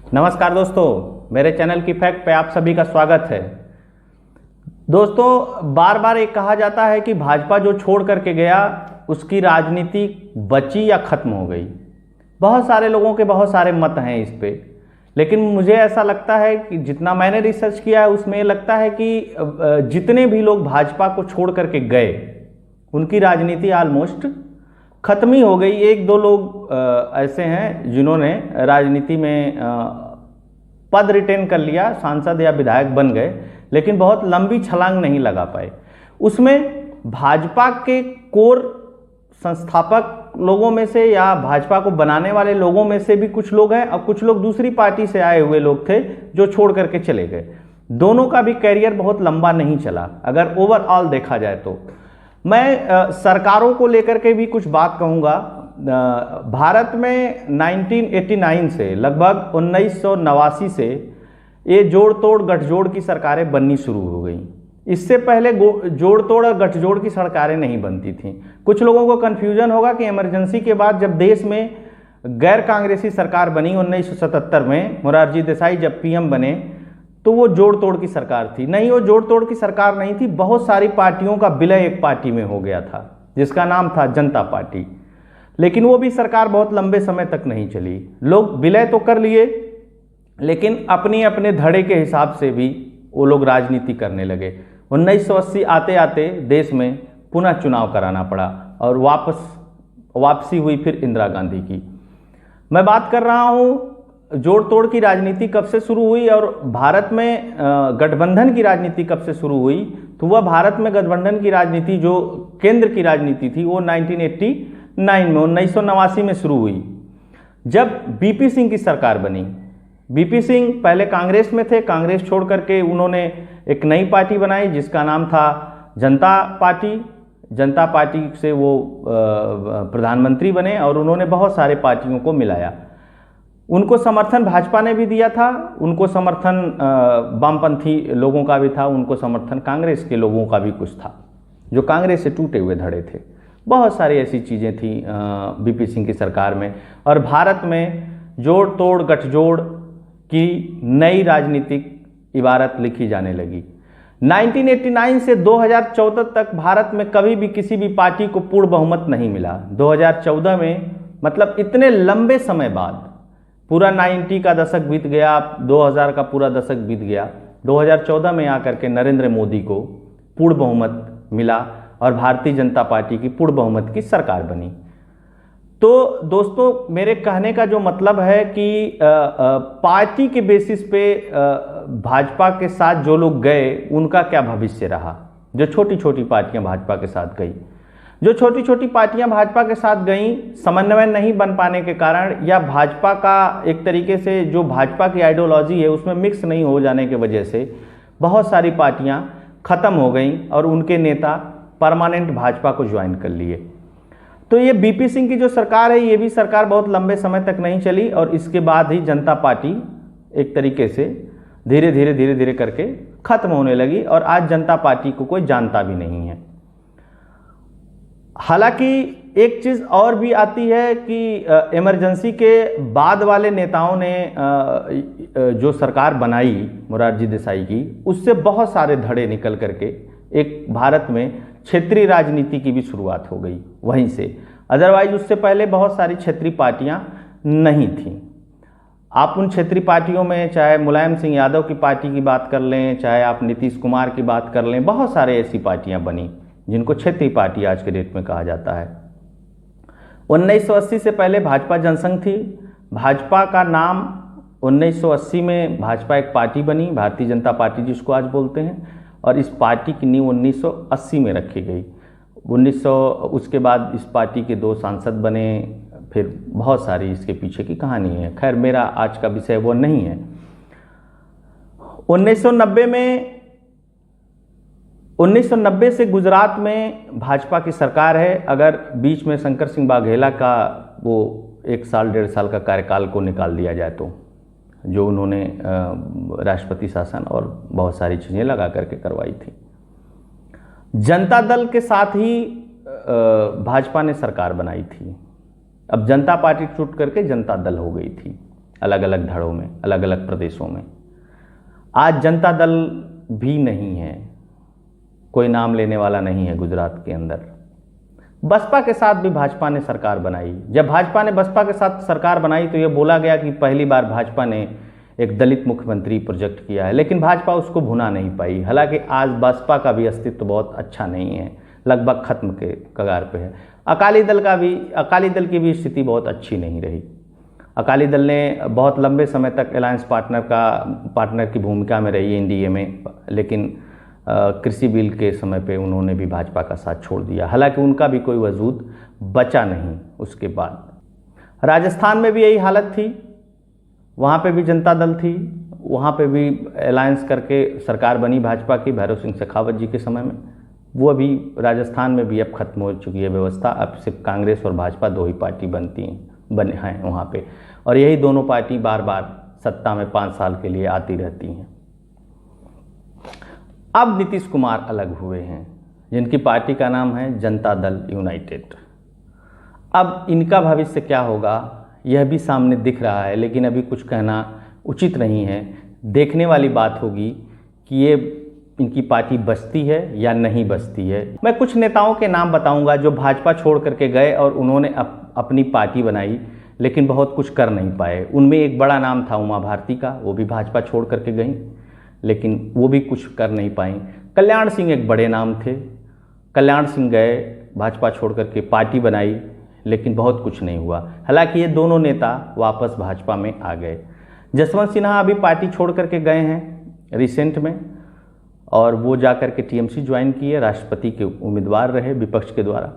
नमस्कार दोस्तों, मेरे चैनल की फैक्ट पे आप सभी का स्वागत है। दोस्तों, बार बार एक कहा जाता है कि भाजपा जो छोड़ करके गया उसकी राजनीति बची या खत्म हो गई। बहुत सारे लोगों के बहुत सारे मत हैं इस पे, लेकिन मुझे ऐसा लगता है कि जितना मैंने रिसर्च किया है उसमें लगता है कि जितने भी लोग भाजपा को छोड़ करके गए उनकी राजनीति ऑलमोस्ट खत्म ही हो गई। एक दो लोग ऐसे हैं जिन्होंने राजनीति में पद रिटेन कर लिया, सांसद या विधायक बन गए, लेकिन बहुत लंबी छलांग नहीं लगा पाए। उसमें भाजपा के कोर संस्थापक लोगों में से या भाजपा को बनाने वाले लोगों में से भी कुछ लोग हैं और कुछ लोग दूसरी पार्टी से आए हुए लोग थे जो छोड़ करके चले गए। दोनों का भी कैरियर बहुत लंबा नहीं चला अगर ओवरऑल देखा जाए तो। मैं सरकारों को लेकर के भी कुछ बात कहूँगा। भारत में 1989 से लगभग 1989 से ये जोड़ तोड़ गठजोड़ की सरकारें बननी शुरू हो गई। इससे पहले जोड़ तोड़ और गठजोड़ की सरकारें नहीं बनती थीं। कुछ लोगों को कन्फ्यूजन होगा कि इमरजेंसी के बाद जब देश में गैर कांग्रेसी सरकार बनी 1977 में, मोरारजी देसाई जब पीएम बने तो वो जोड़ तोड़ की सरकार थी। नहीं, वो जोड़ तोड़ की सरकार नहीं थी। बहुत सारी पार्टियों का विलय एक पार्टी में हो गया था जिसका नाम था जनता पार्टी, लेकिन वो भी सरकार बहुत लंबे समय तक नहीं चली। लोग विलय तो कर लिए लेकिन अपने अपने धड़े के हिसाब से भी वो लोग राजनीति करने लगे। 1980 आते आते देश में पुनः चुनाव कराना पड़ा और वापसी हुई फिर इंदिरा गांधी की। मैं बात कर रहा हूँ जोड़ तोड़ की राजनीति कब से शुरू हुई और भारत में गठबंधन की राजनीति कब से शुरू हुई। तो वह भारत में गठबंधन की राजनीति जो केंद्र की राजनीति थी वो 1989 में 1989 में शुरू हुई जब बीपी सिंह की सरकार बनी। बीपी सिंह पहले कांग्रेस में थे, कांग्रेस छोड़ करके उन्होंने एक नई पार्टी बनाई जिसका नाम था जनता पार्टी। जनता पार्टी से वो प्रधानमंत्री बने और उन्होंने बहुत सारे पार्टियों को मिलाया। उनको समर्थन भाजपा ने भी दिया था, उनको समर्थन वामपंथी लोगों का भी था, उनको समर्थन कांग्रेस के लोगों का भी कुछ था जो कांग्रेस से टूटे हुए धड़े थे। बहुत सारी ऐसी चीज़ें थी बीपी सिंह की सरकार में और भारत में जोड़ तोड़ गठजोड़ की नई राजनीतिक इबारत लिखी जाने लगी। 1989 से 2014 तक भारत में कभी भी किसी भी पार्टी को पूर्ण बहुमत नहीं मिला। 2014 में मतलब इतने लंबे समय बाद पूरा 90 का दशक बीत गया, 2000 का पूरा दशक बीत गया, 2014 में आकर के नरेंद्र मोदी को पूर्ण बहुमत मिला और भारतीय जनता पार्टी की पूर्ण बहुमत की सरकार बनी। तो दोस्तों, मेरे कहने का जो मतलब है कि पार्टी के बेसिस पे भाजपा के साथ जो लोग गए उनका क्या भविष्य रहा। जो छोटी छोटी पार्टियां भाजपा के साथ गई, जो छोटी छोटी पार्टियां भाजपा के साथ गईं, समन्वय नहीं बन पाने के कारण या भाजपा का एक तरीके से जो भाजपा की आइडियोलॉजी है उसमें मिक्स नहीं हो जाने की वजह से बहुत सारी पार्टियां खत्म हो गईं और उनके नेता परमानेंट भाजपा को ज्वाइन कर लिए। तो ये बीपी सिंह की जो सरकार है ये भी सरकार बहुत लंबे समय तक नहीं चली और इसके बाद ही जनता पार्टी एक तरीके से धीरे धीरे करके खत्म होने लगी और आज जनता पार्टी को कोई जानता भी नहीं है। हालांकि एक चीज़ और भी आती है कि इमरजेंसी के बाद वाले नेताओं ने जो सरकार बनाई मोरारजी देसाई की, उससे बहुत सारे धड़े निकल करके एक भारत में क्षेत्रीय राजनीति की भी शुरुआत हो गई वहीं से। अदरवाइज उससे पहले बहुत सारी क्षेत्रीय पार्टियां नहीं थीं। आप उन क्षेत्रीय पार्टियों में चाहे मुलायम सिंह यादव की पार्टी की बात कर लें, चाहे आप नीतीश कुमार की बात कर लें, बहुत सारे ऐसी पार्टियां बनी जिनको क्षेत्रीय पार्टी आज के डेट में कहा जाता है। 1980 से पहले भाजपा जनसंघ थी। भाजपा का नाम 1980 में भाजपा एक पार्टी बनी, भारतीय जनता पार्टी जिसको आज बोलते हैं, और इस पार्टी की नींव 1980 में रखी गई। उसके बाद इस पार्टी के 2 सांसद बने, फिर बहुत सारी इसके पीछे की कहानी है। खैर, मेरा आज का विषय वो नहीं है। 1990 से गुजरात में भाजपा की सरकार है। अगर बीच में शंकर सिंह वाघेला का वो 1 साल 1.5 साल का कार्यकाल को निकाल दिया जाए तो, जो उन्होंने राष्ट्रपति शासन और बहुत सारी चीज़ें लगा करके करवाई थी। जनता दल के साथ ही भाजपा ने सरकार बनाई थी। अब जनता पार्टी छूट करके जनता दल हो गई थी। अलग अलग धड़ों में, अलग अलग प्रदेशों में। आज जनता दल भी नहीं है, कोई नाम लेने वाला नहीं है गुजरात के अंदर। बसपा के साथ भी भाजपा ने सरकार बनाई। जब भाजपा ने बसपा के साथ सरकार बनाई तो ये बोला गया कि पहली बार भाजपा ने एक दलित मुख्यमंत्री प्रोजेक्ट किया है, लेकिन भाजपा उसको भुना नहीं पाई। हालांकि आज बसपा का भी अस्तित्व बहुत अच्छा नहीं है, लगभग खत्म के कगार पे है। अकाली दल की भी स्थिति बहुत अच्छी नहीं रही। अकाली दल ने बहुत लंबे समय तक अलायंस पार्टनर की भूमिका में रही एनडीए में, लेकिन कृषि बिल के समय पे उन्होंने भी भाजपा का साथ छोड़ दिया। हालांकि उनका भी कोई वजूद बचा नहीं उसके बाद। राजस्थान में भी यही हालत थी, वहाँ पे भी जनता दल थी, वहाँ पे भी अलायंस करके सरकार बनी भाजपा की भैरव सिंह शेखावत जी के समय में। वो अभी राजस्थान में भी अब खत्म हो चुकी है व्यवस्था। अब सिर्फ कांग्रेस और भाजपा दो ही पार्टी बने हैं वहाँ पे, और यही दोनों पार्टी बार बार सत्ता में 5 साल के लिए आती रहती हैं। अब नीतीश कुमार अलग हुए हैं, जिनकी पार्टी का नाम है जनता दल यूनाइटेड। अब इनका भविष्य क्या होगा यह भी सामने दिख रहा है, लेकिन अभी कुछ कहना उचित नहीं है। देखने वाली बात होगी कि ये इनकी पार्टी बचती है या नहीं बचती है। मैं कुछ नेताओं के नाम बताऊंगा जो भाजपा छोड़ करके गए और उन्होंने अपनी पार्टी बनाई, लेकिन बहुत कुछ कर नहीं पाए। उनमें एक बड़ा नाम था उमा भारती का, वो भी भाजपा छोड़ करके गई, लेकिन वो भी कुछ कर नहीं पाई। कल्याण सिंह एक बड़े नाम थे, कल्याण सिंह गए भाजपा छोड़ करके पार्टी बनाई, लेकिन बहुत कुछ नहीं हुआ। हालांकि ये दोनों नेता वापस भाजपा में आ गए। जसवंत सिन्हा अभी पार्टी छोड़ करके गए हैं रिसेंट में, और वो जाकर के टीएमसी ज्वाइन किए, राष्ट्रपति के उम्मीदवार रहे विपक्ष के द्वारा।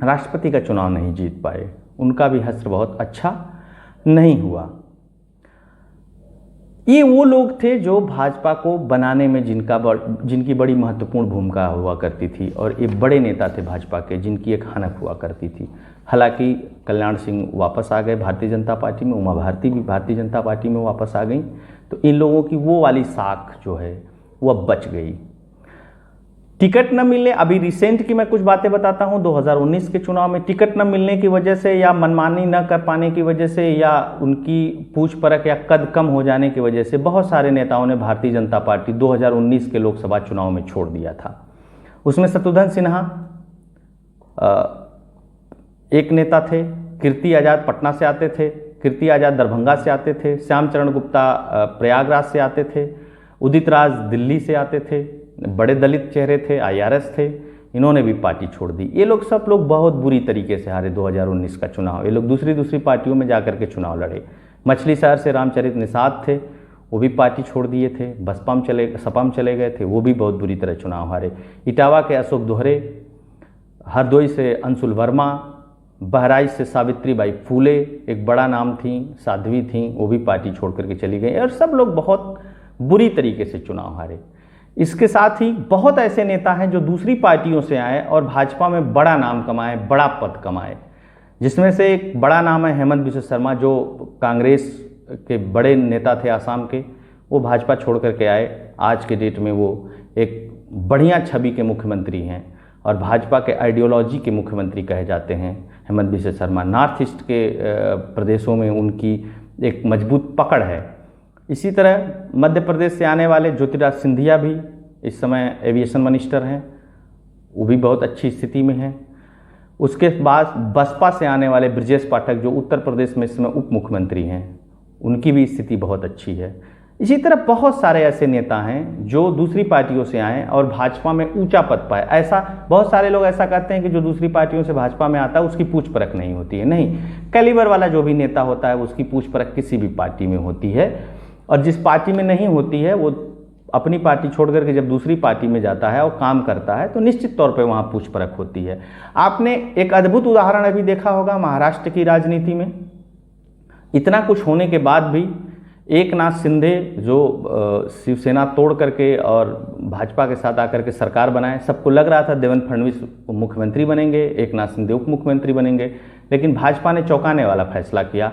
राष्ट्रपति का चुनाव नहीं जीत पाए, उनका भी हश्र बहुत अच्छा नहीं हुआ। ये वो लोग थे जो भाजपा को बनाने में जिनकी बड़ी महत्वपूर्ण भूमिका हुआ करती थी, और ये बड़े नेता थे भाजपा के जिनकी एक हनक हुआ करती थी। हालांकि कल्याण सिंह वापस आ गए भारतीय जनता पार्टी में, उमा भारती भी भारतीय जनता पार्टी में वापस आ गई, तो इन लोगों की वो वाली साख जो है वो अब बच गई। टिकट न मिलने, अभी रिसेंट की मैं कुछ बातें बताता हूं। 2019 के चुनाव में टिकट न मिलने की वजह से, या मनमानी न कर पाने की वजह से, या उनकी पूछ परख या कद कम हो जाने की वजह से बहुत सारे नेताओं ने भारतीय जनता पार्टी 2019 के लोकसभा चुनाव में छोड़ दिया था। उसमें शत्रुघ्न सिन्हा एक नेता थे, कीर्ति आज़ाद पटना से आते थे, कीर्ति आज़ाद दरभंगा से आते थे, श्यामचरण गुप्ता प्रयागराज से आते थे, उदित राज दिल्ली से आते थे, बड़े दलित चेहरे थे, आईआरएस थे। इन्होंने भी पार्टी छोड़ दी। ये लोग सब लोग बहुत बुरी तरीके से हारे 2019 का चुनाव। ये लोग दूसरी पार्टियों में जाकर के चुनाव लड़े। मछली शहर से रामचरित निषाद थे, वो भी पार्टी छोड़ दिए थे, सपा में चले गए थे, वो भी बहुत बुरी तरह चुनाव हारे। इटावा के अशोक दोहरे, हरदोई से अंशुल वर्मा, बहराइच से सावित्रीबाई फूले एक बड़ा नाम थी, साध्वी थी, वो भी पार्टी छोड़ करके चली गई, और सब लोग बहुत बुरी तरीके से चुनाव हारे। इसके साथ ही बहुत ऐसे नेता हैं जो दूसरी पार्टियों से आए और भाजपा में बड़ा नाम कमाए, बड़ा पद कमाए, जिसमें से एक बड़ा नाम है हेमंत बिश्व शर्मा, जो कांग्रेस के बड़े नेता थे आसाम के। वो भाजपा छोड़ करके आए, आज के डेट में वो एक बढ़िया छवि के मुख्यमंत्री हैं और भाजपा के आइडियोलॉजी के मुख्यमंत्री कहे जाते हैं हेमंत बिश्व शर्मा। नॉर्थ ईस्ट के प्रदेशों में उनकी एक मजबूत पकड़ है। इसी तरह मध्य प्रदेश से आने वाले ज्योतिराज सिंधिया भी इस समय एविएशन मिनिस्टर हैं, वो भी बहुत अच्छी स्थिति में हैं। उसके बाद बसपा से आने वाले ब्रजेश पाठक जो उत्तर प्रदेश में इस समय उप मुख्यमंत्री हैं, उनकी भी स्थिति बहुत अच्छी है। इसी तरह बहुत सारे ऐसे नेता हैं जो दूसरी पार्टियों से आए और भाजपा में ऊंचा पद पाए। ऐसा बहुत सारे लोग ऐसा कहते हैं कि जो दूसरी पार्टियों से भाजपा में आता है उसकी पूछ परख नहीं होती है। नहीं, कैलिबर वाला जो भी नेता होता है उसकी पूछ परख किसी भी पार्टी में होती है, और जिस पार्टी में नहीं होती है वो अपनी पार्टी छोड़ करके जब दूसरी पार्टी में जाता है और काम करता है तो निश्चित तौर पे वहाँ पूछ परख होती है। आपने एक अद्भुत उदाहरण अभी देखा होगा महाराष्ट्र की राजनीति में। इतना कुछ होने के बाद भी एकनाथ शिंदे जो शिवसेना तोड़ करके और भाजपा के साथ आकर के सरकार बनाए, सबको लग रहा था देवेंद्र फडणवीस मुख्यमंत्री बनेंगे, एकनाथ शिंदे उप मुख्यमंत्री बनेंगे, लेकिन भाजपा ने चौंकाने वाला फैसला किया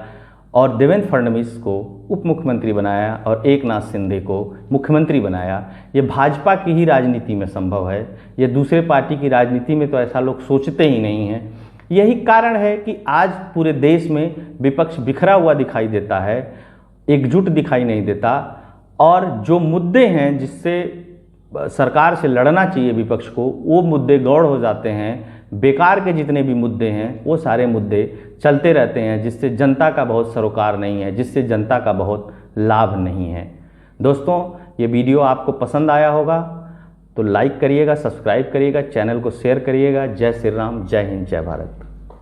और देवेंद्र फडणवीस को उप मुख्यमंत्री बनाया और एकनाथ शिंदे को मुख्यमंत्री बनाया। ये भाजपा की ही राजनीति में संभव है, ये दूसरे पार्टी की राजनीति में तो ऐसा लोग सोचते ही नहीं हैं। यही कारण है कि आज पूरे देश में विपक्ष बिखरा हुआ दिखाई देता है, एकजुट दिखाई नहीं देता, और जो मुद्दे हैं जिससे सरकार से लड़ना चाहिए विपक्ष को, वो मुद्दे गौड़ हो जाते हैं। बेकार के जितने भी मुद्दे हैं वो सारे मुद्दे चलते रहते हैं, जिससे जनता का बहुत सरोकार नहीं है, जिससे जनता का बहुत लाभ नहीं है। दोस्तों, ये वीडियो आपको पसंद आया होगा तो लाइक करिएगा, सब्सक्राइब करिएगा, चैनल को शेयर करिएगा। जय श्री राम, जय हिंद, जय भारत।